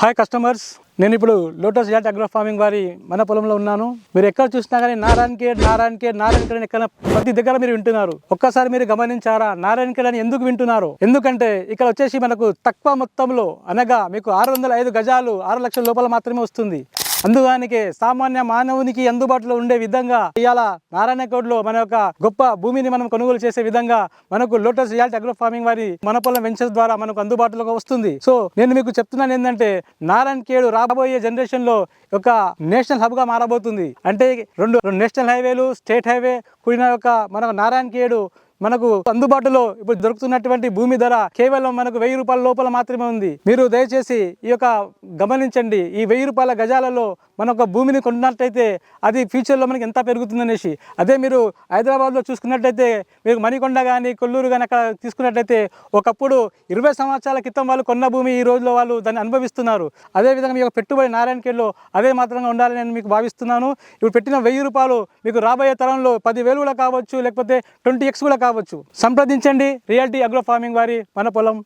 Hi customers, నేను ఇప్పుడు lotus at agro farming వారి మన పొలంలో ఉన్నాను. మీరు ఎక్కడ చూసినా కానీ నారాయణఖేడ్ అని ఎక్కడ ప్రతి దగ్గర మీరు వింటున్నారు. ఒక్కసారి మీరు గమనించారా నారాయణఖేడ్ అని ఎందుకు వింటున్నారు? ఎందుకంటే ఇక్కడ వచ్చేసి మనకు తక్కువ మొత్తంలో అనగా మీకు 605 గజాలు 6 లక్షల లోపల మాత్రమే వస్తుంది. అందుగానికే సామాన్య మానవునికి అందుబాటులో ఉండే విధంగా ఇవాళ నారాయణఖేడ్లో మన యొక్క గొప్ప భూమిని మనం కొనుగోలు చేసే విధంగా మనకు లోటస్ యాట్ అగ్రో ఫార్మింగ్ వారి మన పొలం వెంచర్స్ ద్వారా మనకు అందుబాటులోకి వస్తుంది. సో నేను మీకు చెప్తున్నాను ఏంటంటే నారాయణఖేడ్ రాబోయే జనరేషన్ లో ఒక నేషనల్ హబ్ గా మారబోతుంది. అంటే రెండు నేషనల్ హైవేలు, స్టేట్ హైవే కూడిన యొక్క మన నారాయణఖేడ్ మనకు అందుబాటులో ఇప్పుడు దొరుకుతున్నటువంటి భూమి ధర కేవలం మనకు 1000 రూపాయల లోపల మాత్రమే ఉంది. మీరు దయచేసి ఈ యొక్క గమనించండి. ఈ 1000 రూపాయల గజాలలో మన ఒక భూమిని కొన్నట్లయితే అది ఫ్యూచర్లో మనకి ఎంత పెరుగుతుందనేసి. అదే మీరు హైదరాబాద్లో చూసుకున్నట్లయితే మీరు మణికొండ కానీ కొల్లూరు కానీ అక్కడ తీసుకున్నట్లయితే ఒకప్పుడు 20 సంవత్సరాల క్రితం వాళ్ళు కొన్న భూమి ఈ రోజులో వాళ్ళు దాన్ని అనుభవిస్తున్నారు. అదేవిధంగా మీ యొక్క పెట్టుబడి నారాయణఖేడ్లో అదే మాత్రంగా ఉండాలని నేను మీకు భావిస్తున్నాను. ఇప్పుడు పెట్టిన 1000 రూపాయలు మీకు రాబోయే తరంలో 10,000 కూడా కావచ్చు, లేకపోతే 20x కూడా కావచ్చు. సంప్రదించండి రియాలిటీ అగ్రో ఫార్మింగ్ వారి మన పొలం.